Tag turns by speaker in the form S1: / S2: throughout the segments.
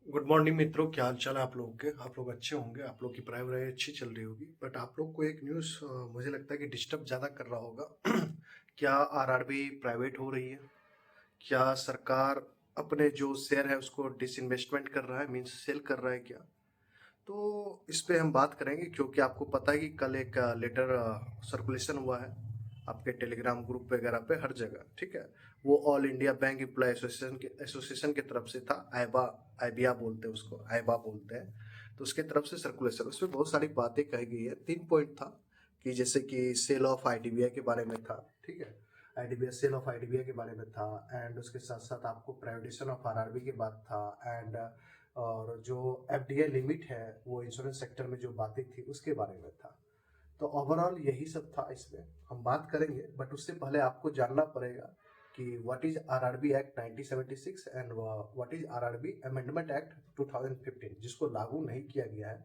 S1: Good morning मित्रों, क्या हाल चाल है आप लोगों के। आप लोग अच्छे होंगे, आप लोग की पढ़ाई अच्छी चल रही होगी। बट आप लोग को एक न्यूज़ मुझे लगता है कि डिस्टर्ब ज़्यादा कर रहा होगा। क्या आरआरबी प्राइवेट हो रही है? क्या सरकार अपने जो शेयर है उसको डिसइन्वेस्टमेंट कर रहा है, मीन्स सेल कर रहा है क्या? तो इस पे हम बात करेंगे, क्योंकि आपको पता है कि कल एक लेटर सर्कुलेशन हुआ है आपके टेलीग्राम ग्रुप वगैरह पे, हर जगह, ठीक है। वो all India bank employee association की तरफ से था। आईबा, आईबिया बोलते हैं उसको, आईबा बोलते हैं। तो उसके तरफ से सर्कुलेशन, उसमें बहुत सारी बातें कही गई है। 3 पॉइंट था कि जैसे कि सेल ऑफ आईडीबीआई के बारे में था, ठीक है। आईडीबीआई, सेल ऑफ आईडीबीआई के बारे में था। एंड उसके साथ साथ आपको प्राइवेटाइजेशन ऑफ आरआरबी की बात था। एंड और जो एफडीआई लिमिट है, वो इंश्योरेंस सेक्टर में जो बातें थी उसके बारे में था। तो ओवरऑल यही सब था। इसमें हम बात करेंगे, बट उससे पहले आपको जानना पड़ेगा कि what is RRB act 1976 and what is RRB amendment act 2015, जिसको लागू नहीं किया गया है।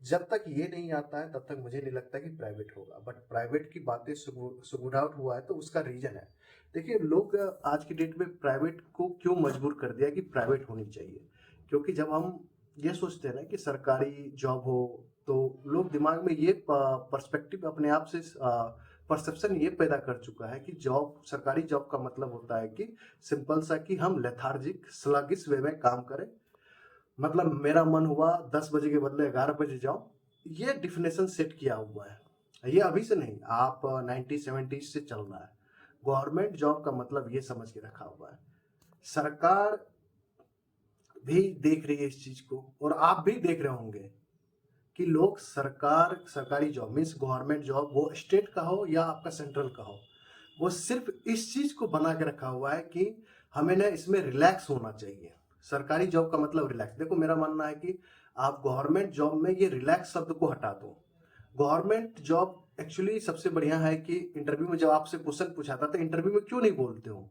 S1: जब तक ये नहीं आता है तब तक मुझे नहीं लगता कि प्राइवेट होगा। बट प्राइवेट की बातें सुगुड आउट हुआ है तो उसका रीजन है। देखिए, लोग आज की डेट में प्राइवेट को क्यों मजबूर कर दिया कि प्राइवेट होनी चाहिए। क्योंकि जब हम ये सोचते हैं ना कि सरकारी जॉब हो, तो लोग दिमाग में ये पर्सपेक्टिव अपने आप से परसेप्शन ये पैदा कर चुका है कि जॉब, सरकारी जॉब का मतलब होता है कि सिंपल सा कि हम लेथार्जिक स्लगिश वे में काम करें। मतलब मेरा मन हुआ 10 बजे के बदले 11 बजे जाओ। ये डिफिनेशन सेट किया हुआ है। ये अभी से नहीं, आप 1970 से चल रहा है। गवर्नमेंट जॉब का मतलब ये समझ के रखा हुआ है। सरकार भी देख रही है इस चीज को, और आप भी देख रहे होंगे कि लोग सरकारी जॉब मीन्स गवर्नमेंट जॉब, वो स्टेट का हो या आपका सेंट्रल का हो, वो सिर्फ इस चीज को बना के रखा हुआ है कि हमें ना इसमें रिलैक्स होना चाहिए। सरकारी जॉब का मतलब रिलैक्स। देखो, मेरा मानना है कि आप गवर्नमेंट जॉब में ये रिलैक्स शब्द को हटा दो। गवर्नमेंट जॉब एक्चुअली सबसे बढ़िया है कि इंटरव्यू में जब आपसे क्वेश्चन पूछा था तो इंटरव्यू में क्यों नहीं बोलते हो।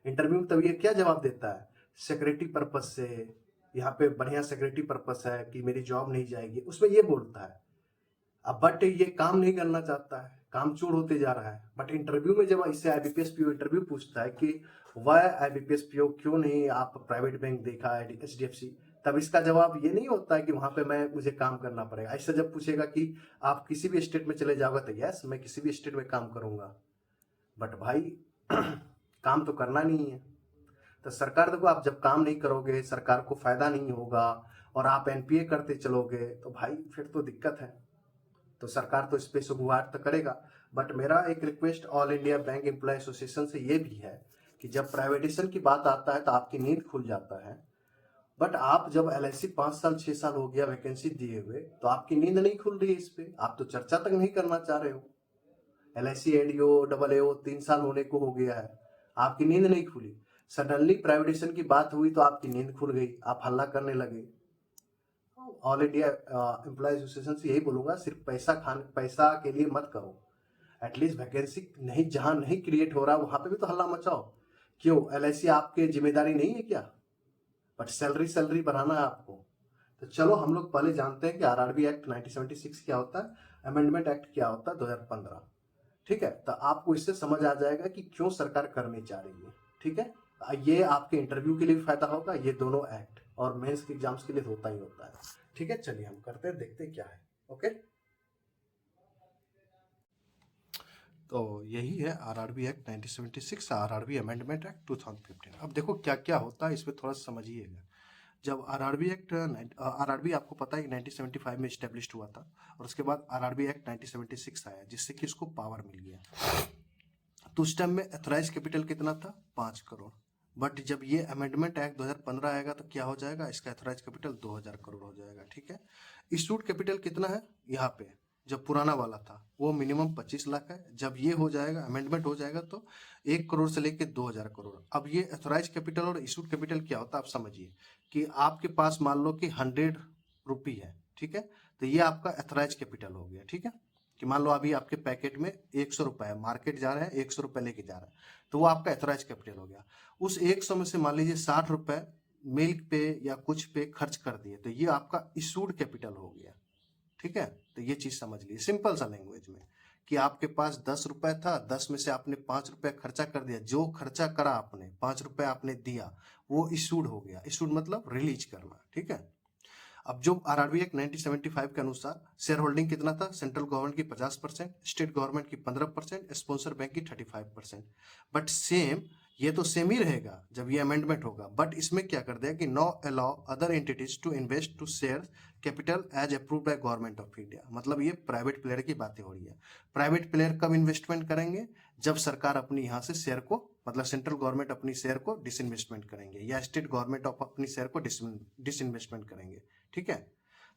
S1: इंटरव्यू में तब ये क्या जवाब देता है, सिक्योरिटी पर्पज से, यहाँ पे बढ़िया सिक्योरिटी पर्पज है कि मेरी जॉब नहीं जाएगी, उसमें ये बोलता है। अब बट ये काम नहीं करना चाहता है, काम चोर होते जा रहा है। बट इंटरव्यू में जब इससे आईबीपीएस पीओ इंटरव्यू पूछता है कि वाई आईबीपीएस पीओ, क्यों नहीं आप प्राइवेट बैंक देखा है, एचडीएफसी, तब इसका जवाब ये नहीं होता है कि वहां पे मुझे काम करना पड़ेगा। ऐसा जब पूछेगा कि आप किसी भी स्टेट में चले जाओगे, तो यस, मैं किसी भी स्टेट में काम करूंगा। बट भाई काम तो करना नहीं है। तो सरकार, देखो, आप जब काम नहीं करोगे, सरकार को फायदा नहीं होगा, और आप एनपीए करते चलोगे, तो भाई फिर तो दिक्कत है। तो सरकार तो इस पे सुगबुगाहट तो करेगा। बट मेरा एक request all India bank employee association से ये भी है कि जब प्राइवेटाइजेशन की बात आता है तो आपकी नींद खुल जाता है। बट आप जब एलआईसी 5 साल 6 साल हो गया वैकेंसी दिए हुए, तो आपकी नींद नहीं खुल रही है इस पे, आप तो चर्चा तक नहीं करना चाह रहे हो। एलआईसी एडीओ डबल एओ 3 साल होने को हो गया है, आपकी नींद नहीं खुली। सडनली प्राइवेटाइजेशन की बात हुई तो आपकी नींद खुल गई, आप हल्ला करने लगे। ऑल इंडिया एम्प्लॉय एसोसिएशन से यही बोलूंगा, सिर्फ पैसा के लिए मत करो। एटलीस्ट वैकेंसी नहीं, जहां नहीं क्रिएट हो रहा वहां पे भी तो हल्ला मचाओ। क्यों, एलआईसी आपके जिम्मेदारी नहीं है क्या? बट सैलरी सैलरी बढ़ाना है आपको। तो चलो हम लोग पहले जानते हैं कि आरआरबी एक्ट 1976 क्या होता है, अमेंडमेंट एक्ट क्या होता है 2015। ठीक है, तो आपको इससे समझ आ जाएगा कि क्यों सरकार करनी चाह रही है। ठीक है, ये आपके इंटरव्यू के लिए भी फायदा होगा, ये दोनों एक्ट, और मेंस के एग्जाम्स के लिए होता ही होता है। ठीक है, चलिए हम करते हैं, देखते हैं क्या है। ओके, तो यही है RRB act 1976, RRB amendment act 2015। अब देखो क्या क्या होता है, इसमें थोड़ा समझिएगा। जब आरआरबी एक्ट, आरआरबी आपको पता है 1975 में स्टेब्लिश हुआ था, और उसके बाद आरआरबी एक्ट 1976 आया, जिससे कि इसको पावर मिल गया। तो उस टाइम में एथोराइज कैपिटल कितना था, 5 करोड़। बट जब ये अमेंडमेंट एक्ट 2015 आएगा तो क्या हो जाएगा, इसका एथोराइज कैपिटल 2000 करोड़ हो जाएगा। ठीक है, इशूड कैपिटल कितना है यहाँ पे, जब पुराना वाला था वो मिनिमम 25 लाख है, जब ये हो जाएगा, अमेंडमेंट हो जाएगा, तो 1 करोड़ से लेके 2000 करोड़। अब ये एथोराइज कैपिटल और इशूड कैपिटल क्या होता है, आप समझिए कि आपके पास मान लो कि 100 रुपी है, ठीक है, तो ये आपका एथोराइज कैपिटल हो गया। ठीक है, कि मान लो अभी आपके पैकेट में 100 रुपए है, मार्केट जा रहे हैं 100 रुपए लेके जा रहे हैं, तो वो आपका एथोराइज कैपिटल हो गया। उस 100 में से मान लीजिए 60 रुपए मिल्क पे या कुछ पे खर्च कर दिए, तो ये आपका इशूड कैपिटल हो गया। ठीक है, तो ये चीज समझ लीजिए सिंपल सा लैंग्वेज में, कि आपके पास 10 रुपए था, 10 में से आपने 5 रुपए खर्चा कर दिया, जो खर्चा करा आपने, 5 रुपए आपने दिया, वो इशूड हो गया। इशूड मतलब रिलीज करना, ठीक है। अब जो आरआरबी एक्ट 1975 के अनुसार शेयर होल्डिंग कितना था, सेंट्रल गवर्नमेंट की 50%, स्टेट गवर्नमेंट की 15%, स्पॉन्सर बैंक की 35%। बट सेम, ये तो सेम ही रहेगा जब ये अमेंडमेंट होगा, बट इसमें क्या कर दिया कि no allow other entities to invest to share capital as approved by government of India. मतलब ये प्राइवेट प्लेयर की बातें हो रही है। प्राइवेट प्लेयर कब इन्वेस्टमेंट करेंगे, जब सरकार अपनी यहाँ से शेयर को, मतलब सेंट्रल गवर्नमेंट अपनी शेयर को डिसइन्वेस्टमेंट करेंगे या स्टेट गवर्नमेंट ऑफ अपनी शेयर को डिसइन्वेस्टमेंट करेंगे, ठीक है।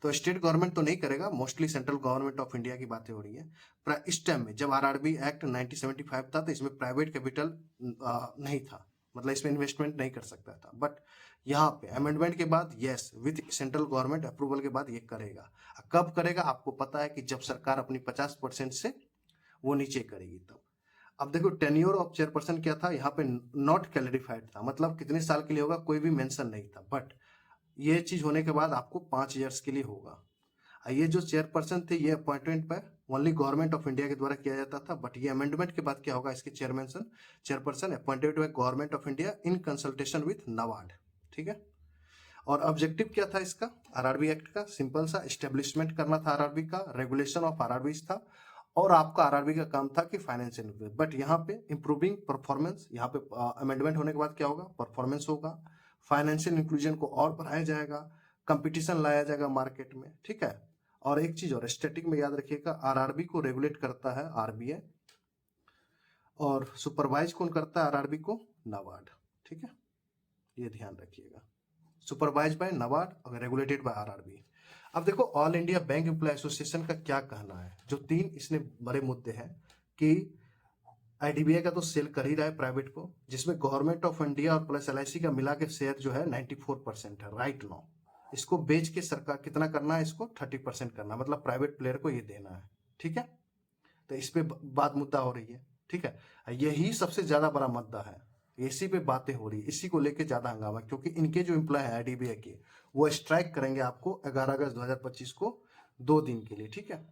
S1: तो स्टेट गवर्नमेंट तो नहीं करेगा, mostly central government of India की बातें हो रही है। पर इस टाइम में जब आरआरबी एक्ट 1975 था तो इसमें प्राइवेट कैपिटल नहीं था, मतलब इसमें इन्वेस्टमेंट नहीं कर सकता था। बट यहाँ पे अमेंडमेंट के बाद yes, with central government approval के बाद ये करेगा। कब करेगा आपको पता है कि जब सरकार अपनी 50% से वो नीचे करेगी तब। अब देखो टेन्योर ऑफ चेयरपर्सन क्या था, यहाँ पे नॉट क्लैरिफाइड था, मतलब कितने साल के लिए होगा कोई भी मेंशन नहीं था। बट ये चीज होने के बाद आपको 5 ईयर्स के लिए होगा। ये जो चेयरपर्सन थे ये अपॉइंटमेंट पर ओनली गवर्नमेंट ऑफ इंडिया के द्वारा किया जाता था। बट ये अमेंडमेंट के बाद क्या होगा, इसके chairperson appointed by government of India in consultation with NABARD, ठीक है। और ऑब्जेक्टिव क्या था इसका, आरआरबी एक्ट का सिंपल सा एस्टेब्लिशमेंट करना था आरआरबी का, रेगुलेशन ऑफ आरआरबी था, और आपका आरआरबी का काम था कि फाइनेंशियल। बट यहाँ पे इंप्रूविंग परफॉर्मेंस, यहाँ पे अमेंडमेंट होने के बाद क्या होगा, परफॉर्मेंस होगा, फाइनेंशियल इंक्लूजन को और बढ़ाया जाएगा, कंपटीशन लाया जाएगा मार्केट में, ठीक है। और एक चीज और स्टैटिक में याद रखिएगा, आरआरबी को रेगुलेट करता है आरबीआई, और सुपरवाइज कौन करता है आरआरबी को, नाबार्ड, ठीक है। ये ध्यान रखिएगा, सुपरवाइज बाय नाबार्ड और रेगुलेटेड बाय आरआरबी। अब देखो all India bank employee association का क्या कहना है। जो 3 इसने बड़े मुद्दे हैं कि आईडीबीआई का तो सेल कर ही रहा है प्राइवेट को, जिसमें गवर्नमेंट ऑफ इंडिया और प्लस एलआईसी का मिला के शेयर जो है 94% है राइट नाउ। इसको बेच के सरकार कितना करना है, इसको 30% करना है, मतलब प्राइवेट प्लेयर को ये देना है, ठीक है। तो इस पे बात मुद्दा हो रही है, ठीक है। यही सबसे ज्यादा बड़ा मुद्दा है, इसी पे बातें हो रही है, इसी को लेके ज्यादा हंगामा, क्योंकि इनके जो एम्प्लॉय है आईडीबीआई के, वो स्ट्राइक करेंगे आपको 11 अगस्त 2025 को 2 दिन के लिए, ठीक है।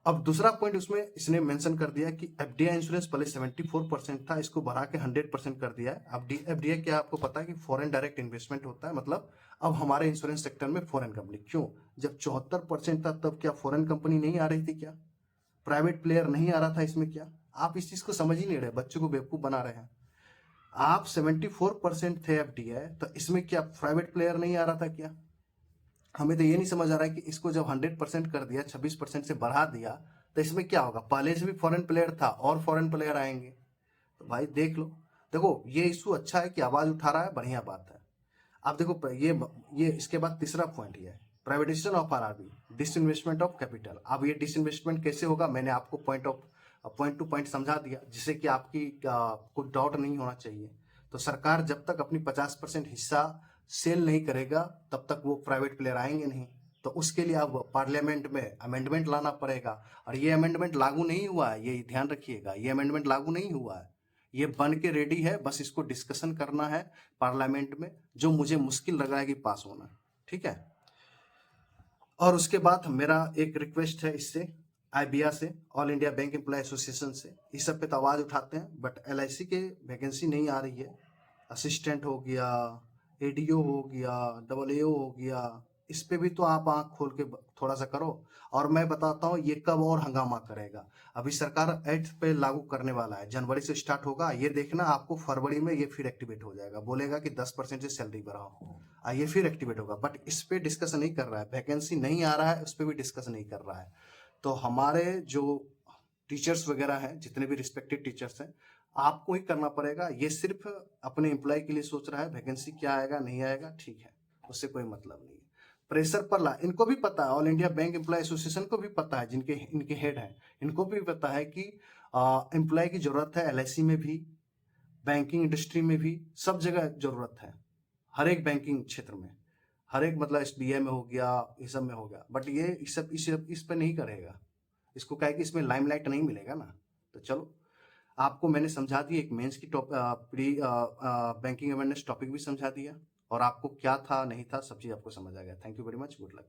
S1: अब दूसरा पॉइंट उसमें इसने मेंशन कर दिया कि एफडीआई इंश्योरेंस पहले 74% था, इसको बढ़ा के 100% कर दिया है। अब एफडीआई क्या आपको पता है कि फॉरेन डायरेक्ट इन्वेस्टमेंट होता है, मतलब अब हमारे इंश्योरेंस सेक्टर में फॉरेन कंपनी, क्यों, जब 74% था तब क्या फॉरेन कंपनी नहीं आ रही थी, क्या प्राइवेट प्लेयर नहीं आ रहा था इसमें, क्या आप इस चीज को समझ ही नहीं रहे, बच्चों को बेवकूफ बना रहे हैं। आप 74% थे एफडीआई, तो इसमें क्या प्राइवेट प्लेयर नहीं आ रहा था क्या। हमें तो ये नहीं समझ आ रहा है कि इसको जब 100% कर दिया, 26% से बढ़ा दिया, तो इसमें क्या होगा, पहले से भी फॉरेन प्लेयर था और फॉरेन प्लेयर आएंगे। तो भाई देख लो, देखो ये इशू अच्छा है कि आवाज उठा रहा है, बढ़िया बात है। आप देखो ये इसके बाद तीसरा पॉइंट ये है, privatisation of RRB, disinvestment of capital. अब ये डिसइन्वेस्टमेंट कैसे होगा, मैंने आपको पॉइंट टू पॉइंट समझा दिया, जिससे कि आपकी कोई डाउट नहीं होना चाहिए। तो सरकार जब तक अपनी 50% हिस्सा सेल नहीं करेगा तब तक वो प्राइवेट प्लेयर आएंगे नहीं। तो उसके लिए अब पार्लियामेंट में अमेंडमेंट लाना पड़ेगा, और ये अमेंडमेंट लागू नहीं हुआ है, ये ध्यान रखिएगा, ये अमेंडमेंट लागू नहीं हुआ है, ये बन के रेडी है, बस इसको डिस्कशन करना है पार्लियामेंट में, जो मुझे मुश्किल लग रहा है कि पास होना, ठीक है। और उसके बाद मेरा एक रिक्वेस्ट है इससे, आईबीआ से, all India bank employee association से, इस सब पे तो आवाज उठाते हैं, बट एलआईसी के वैकेंसी नहीं आ रही है, असिस्टेंट हो गया, एडीओ हो गया, डबल एओ हो गया, इस पे भी तो आप आंख खोल के थोड़ा सा करो। और मैं बताता हूँ ये कब और हंगामा करेगा, अभी सरकार 8 पे लागू करने वाला है, जनवरी से स्टार्ट होगा, ये देखना आपको फरवरी में ये फिर एक्टिवेट हो जाएगा, बोलेगा कि 10% से सैलरी बढ़ाओ, ये फिर एक्टिवेट होगा। बट इस पे डिस्कस नहीं कर रहा है, वैकेंसी नहीं आ रहा है, उस पर भी डिस्कस नहीं कर रहा है। तो हमारे जो टीचर्स वगैरह हैं, जितने भी रिस्पेक्टेड टीचर्स हैं, आपको ही करना पड़ेगा। ये सिर्फ अपने एम्प्लॉय के लिए सोच रहा है, वैकेंसी क्या आएगा नहीं आएगा, ठीक है, उससे कोई मतलब नहीं है। प्रेशर पर ला, इनको भी पता है, all India bank employee association को भी पता है, जिनके इनके हेड हैं, इनको भी पता है कि एम्प्लॉय की जरूरत है, एलआईसी में भी, बैंकिंग इंडस्ट्री में भी, सब जगह जरूरत है, हर एक बैंकिंग क्षेत्र में, हर एक, मतलब एसबीआई में हो गया, इस सब में हो गया। बट ये इस पर नहीं करेगा, इसको कहे कि इसमें लाइमलाइट नहीं मिलेगा ना। तो चलो, आपको मैंने समझा दिया, एक मेंस की प्री बैंकिंग अवेयरनेस टॉपिक भी समझा दिया, और आपको क्या था नहीं था सब चीज आपको समझ आ गया। Thank you very much, good luck.